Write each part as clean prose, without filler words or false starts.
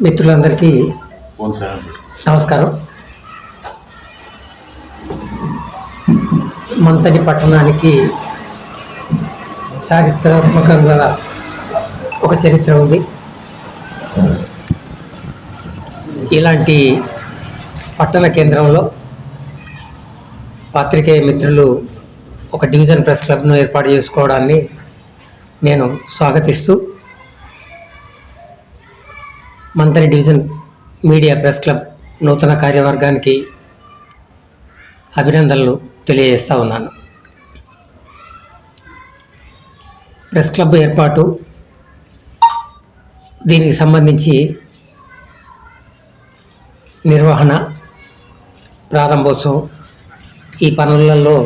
మిత్రులందరికీ నమస్కారం. మంతని పట్టణానికి చారిత్రాత్మకంగా ఒక చరిత్ర ఉంది. ఇలాంటి పట్టణ కేంద్రంలో పాత్రికేయ మిత్రులు ఒక డివిజన్ ప్రెస్ క్లబ్ను ఏర్పాటు చేసుకోవడాన్ని నేను స్వాగతిస్తూ Manthani division media press club నూతన కార్యవర్గానికి అభినందనలు తెలియజేస్తూ ఉన్నాను. ప్రెస్ క్లబ్ ఏర్పాటు, దీనికి సంబంధించి నిర్వహణ, ప్రారంభోత్సవం, ఈ పనులలో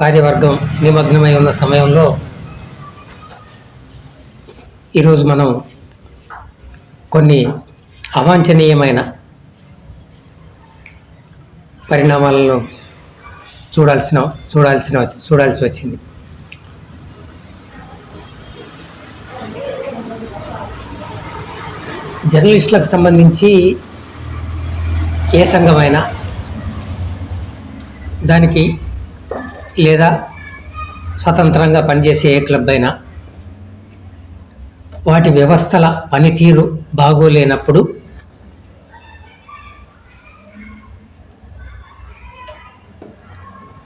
కార్యవర్గం నిమగ్నమై ఉన్న సమయంలో ఈరోజు మనం కొన్ని అవాంఛనీయమైన పరిణామాలను చూడాల్సి వచ్చింది. జర్నలిస్టులకు సంబంధించి ఏ సంఘమైనా దానికి లేదా స్వతంత్రంగా పనిచేసే ఏ క్లబ్ అయినా వాటి వ్యవస్థల పనితీరు బాగోలేనప్పుడు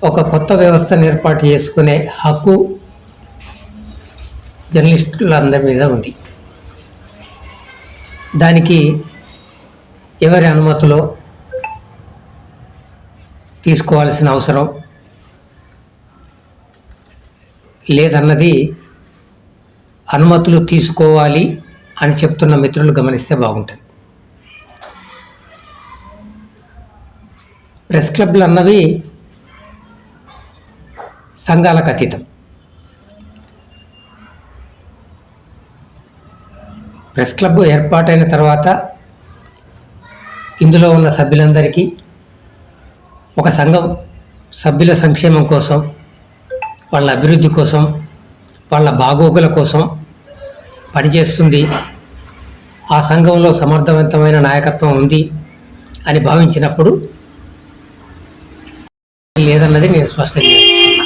ఒక కొత్త వ్యవస్థను ఏర్పాటు చేసుకునే హక్కు జర్నలిస్టులందరి మీద ఉంది. దానికి ఎవరి అనుమతులో తీసుకోవాల్సిన అవసరం లేదన్నది అనుమతులు తీసుకోవాలి అని చెప్తున్న మిత్రులు గమనిస్తే బాగుంటుంది. ప్రెస్ క్లబ్లు అన్నవి సంఘాలకు అతీతం. ప్రెస్ క్లబ్ ఏర్పాటైన తర్వాత ఇందులో ఉన్న సభ్యులందరికీ ఒక సంఘం సభ్యుల సంక్షేమం కోసం, వాళ్ళ అభివృద్ధి కోసం, వాళ్ళ బాగోగుల కోసం పనిచేస్తుంది, ఆ సంఘంలో సమర్థవంతమైన నాయకత్వం ఉంది అని భావించినప్పుడు లేదన్నది నేను స్పష్టం చేస్తున్నా.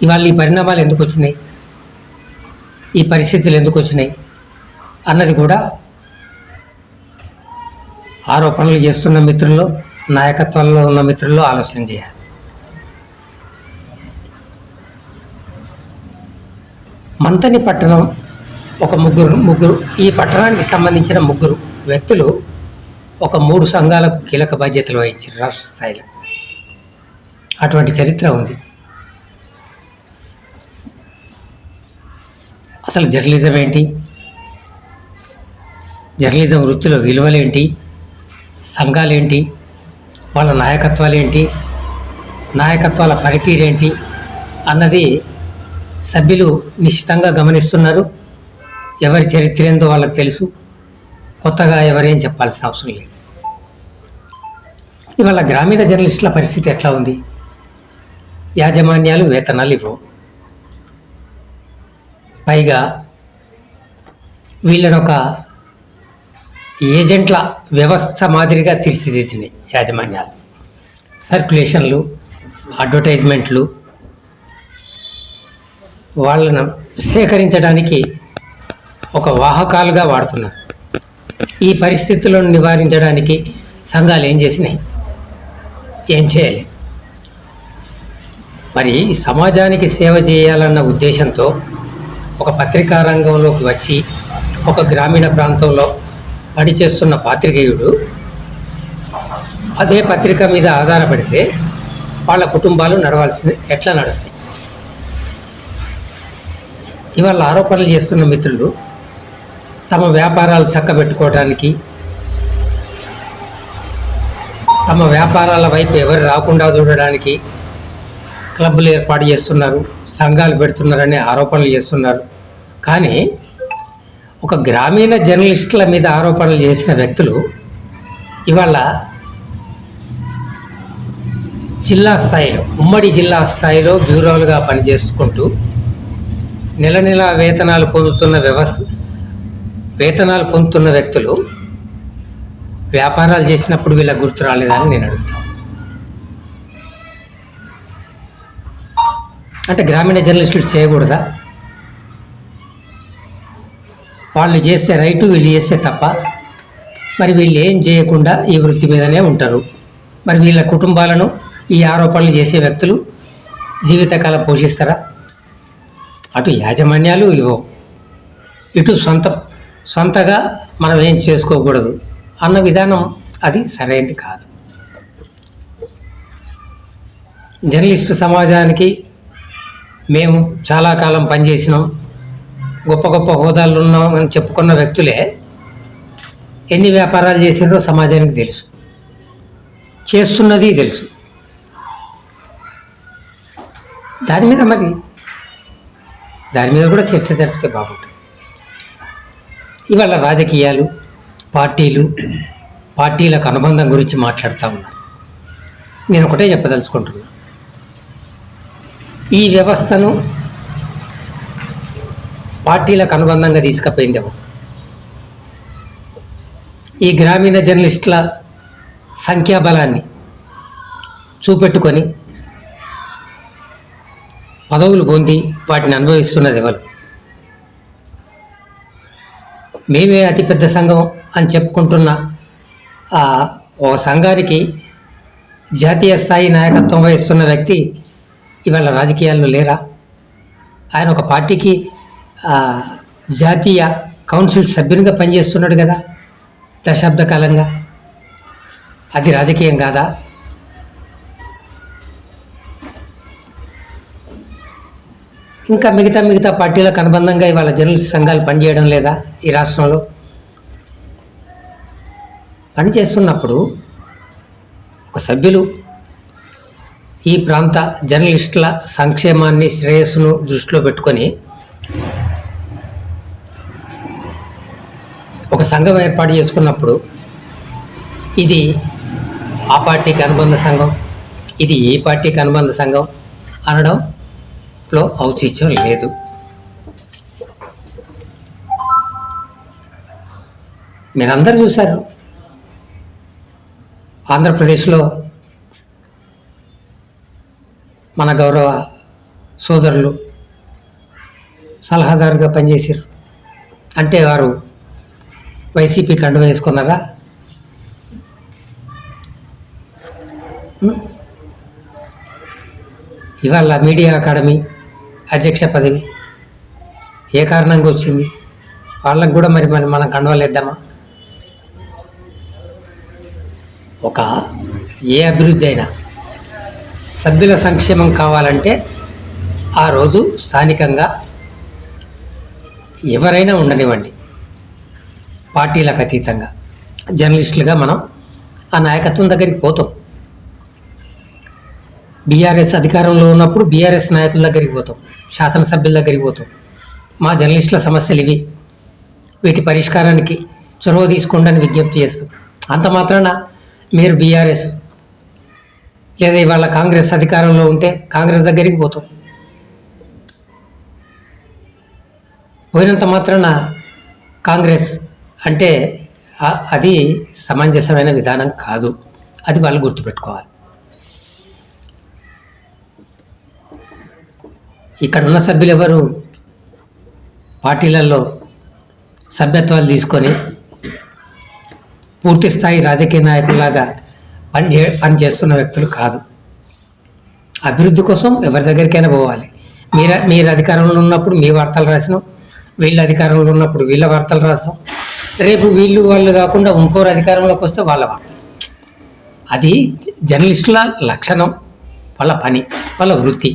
ఇవాళ ఈ పరిణామాలు ఎందుకు వచ్చినాయి, ఈ పరిస్థితులు ఎందుకు వచ్చినాయి అన్నది కూడా ఆరోపణలు చేస్తున్న మిత్రుల్లో, నాయకత్వంలో ఉన్న మిత్రుల్లో ఆలోచన చేయాలి. మంతని పట్టణం ఒక ముగ్గురు ఈ పట్టణానికి సంబంధించిన ముగ్గురు వ్యక్తులు ఒక 3 సంఘాలకు కీలక బాధ్యతలు వహించారు రాష్ట్ర స్థాయిలో. అటువంటి చరిత్ర ఉంది. అసలు జర్నలిజం ఏంటి, జర్నలిజం వృత్తిలో విలువలేంటి, సంఘాలేంటి, వాళ్ళ నాయకత్వాలేంటి, నాయకత్వాల పనితీరేంటి అన్నది సభ్యులు నిశ్చితంగా గమనిస్తున్నారు. ఎవరి చరిత్ర ఏందో వాళ్ళకి తెలుసు. కొత్తగా ఎవరేం చెప్పాల్సిన అవసరం లేదు. ఇవాళ గ్రామీణ జర్నలిస్టుల పరిస్థితి ఎట్లా ఉంది? యాజమాన్యాలు వేతనాలు ఇవ్వవు. పైగా వీళ్ళని ఒక ఏజెంట్ల వ్యవస్థ మాదిరిగా తీర్చిదిద్దినాయి యాజమాన్యాలు. సర్క్యులేషన్లు, అడ్వర్టైజ్మెంట్లు, వాళ్ళను సేకరించడానికి ఒక వాహకాలుగా వాడుతున్నారు. ఈ పరిస్థితులను నివారించడానికి సంఘాలు ఏం చేసినాయి? ఏం చేయాలి? మరి సమాజానికి సేవ చేయాలన్న ఉద్దేశంతో ఒక పత్రికా రంగంలోకి వచ్చి ఒక గ్రామీణ ప్రాంతంలో పనిచేస్తున్న పాత్రికేయుడు అదే పత్రిక మీద ఆధారపడితే వాళ్ళ కుటుంబాలు ఎట్లా నడుస్తాయి? ఇవాళ ఆరోపణలు చేస్తున్న మిత్రులు తమ వ్యాపారాలు చక్కబెట్టుకోవడానికి, తమ వ్యాపారాల వైపు ఎవరు రాకుండా చూడడానికి క్లబ్లు ఏర్పాటు చేస్తున్నారు, సంఘాలు పెడుతున్నారనే ఆరోపణలు చేస్తున్నారు. కానీ ఒక గ్రామీణ జర్నలిస్టుల మీద ఆరోపణలు చేసిన వ్యక్తులు ఇవాళ జిల్లా స్థాయిలో, ఉమ్మడి జిల్లా స్థాయిలో బ్యూరోలుగా పనిచేసుకుంటూ నెల నెల వేతనాలు పొందుతున్న వేతనాలు పొందుతున్న వ్యక్తులు వ్యాపారాలు చేసినప్పుడు వీళ్ళ గుర్తు రాలేదని నేను అడుగుతాను. అంటే గ్రామీణ జర్నలిస్టులు చేయకూడదా? వాళ్ళు చేస్తే రైటు, వీళ్ళు చేస్తే తప్ప. మరి వీళ్ళు ఏం చేయకుండా ఈ వృత్తి మీదనే ఉంటారు. మరి వీళ్ళ కుటుంబాలను ఈ ఆరోపణలు చేసే వ్యక్తులు జీవితకాలం పోషిస్తారా? అటు యాజమాన్యాలు ఇవ్వవు, ఇటు సొంతగా మనం ఏం చేసుకోకూడదు అన్న విధానం అది సరైనది కాదు. జర్నలిస్టు సమాజానికి మేము చాలా కాలం పనిచేసినాం, గొప్ప గొప్ప హోదాలు ఉన్నాం అని చెప్పుకున్న వ్యక్తులే ఎన్ని వ్యాపారాలు చేసినారో సమాజానికి తెలుసు, చేస్తున్నది తెలుసు. దాని మీద కూడా చర్చ జరిపితే బాగుంటుంది. ఇవాళ రాజకీయాలు, పార్టీలకు అనుబంధం గురించి మాట్లాడుతూ ఉన్నారు. నేను ఒకటే చెప్పదలుచుకుంటున్నా, ఈ వ్యవస్థను పార్టీలకు అనుబంధంగా తీసుకుపోయిందేమో. ఈ గ్రామీణ జర్నలిస్టుల సంఖ్యాబలాన్ని చూపెట్టుకొని పదవులు పొంది వాటిని అనుభవిస్తున్నది ఎవరు? మేమే అతిపెద్ద సంఘం అని చెప్పుకుంటున్న ఓ సంఘానికి జాతీయ స్థాయి నాయకత్వం వహిస్తున్న వ్యక్తి ఇవాళ రాజకీయాల్లో లేరా? ఆయన ఒక పార్టీకి జాతీయ కౌన్సిల్ సభ్యునిగా పనిచేస్తున్నాడు కదా దశాబ్ద కాలంగా. అది రాజకీయం కాదా? ఇంకా మిగతా పార్టీలకు అనుబంధంగా ఇవాళ జర్నలిస్ట్ సంఘాలు పనిచేయడం లేదా? ఈ రాష్ట్రంలో పనిచేస్తున్నప్పుడు ఒక సభ్యులు ఈ ప్రాంత జర్నలిస్టుల సంక్షేమాన్ని, శ్రేయస్సును దృష్టిలో పెట్టుకొని ఒక సంఘం ఏర్పాటు చేసుకున్నప్పుడు ఇది ఆ పార్టీకి అనుబంధ సంఘం, ఇది ఈ పార్టీకి అనుబంధ సంఘం అనడంలో ఔచిత్యం లేదు. మీరందరూ చూశారు, ఆంధ్రప్రదేశ్లో మన గౌరవ సోదరులు సలహాదారుగా పనిచేశారు. అంటే వారు వైసీపీ కండువ వేసుకున్నారా? ఇవాళ మీడియా అకాడమీ అధ్యక్ష పదవి ఏ కారణంగా వచ్చింది? వాళ్ళకు కూడా మరి మనం కండువలు వేద్దామా? ఒక ఏ అభివృద్ధి అయినా సభ్యుల సంక్షేమం కావాలంటే ఆ రోజు స్థానికంగా ఎవరైనా ఉండనివ్వండి, పార్టీలకు అతీతంగా జర్నలిస్టులుగా మనం ఆ నాయకత్వం దగ్గరికి పోతాం. బీఆర్ఎస్ అధికారంలో ఉన్నప్పుడు బీఆర్ఎస్ నాయకుల దగ్గరికి పోతాం, శాసనసభ్యుల దగ్గరికి పోతాం. మా జర్నలిస్టుల సమస్యలు ఇవి, వీటి పరిష్కారానికి చొరవ తీసుకోండి అని విజ్ఞప్తి చేస్తాం. అంత మాత్రాన మీరు బీఆర్ఎస్ లేదా ఇవాళ కాంగ్రెస్ అధికారంలో ఉంటే కాంగ్రెస్ దగ్గరికి పోతాం. పోయినంత మాత్రాన కాంగ్రెస్ అంటే అది సమంజసమైన విధానం కాదు. అది వాళ్ళు గుర్తుపెట్టుకోవాలి. ఇక్కడ ఉన్న సభ్యులు ఎవరు పార్టీలలో సభ్యత్వాలు తీసుకొని పూర్తి స్థాయి రాజకీయ నాయకుల్లాగా పనిచేస్తున్న వ్యక్తులు కాదు. అభివృద్ధి కోసం ఎవరి దగ్గరికైనా పోవాలి. మీరు అధికారంలో ఉన్నప్పుడు మీ వార్తలు రాసినాం, వీళ్ళ అధికారంలో ఉన్నప్పుడు వీళ్ళ వార్తలు రాస్తాం. రేపు వాళ్ళు కాకుండా ఇంకోరు అధికారంలోకి వస్తే వాళ్ళ వార్తలు. అది జర్నలిస్టుల లక్షణం, వాళ్ళ పని, వాళ్ళ వృత్తి.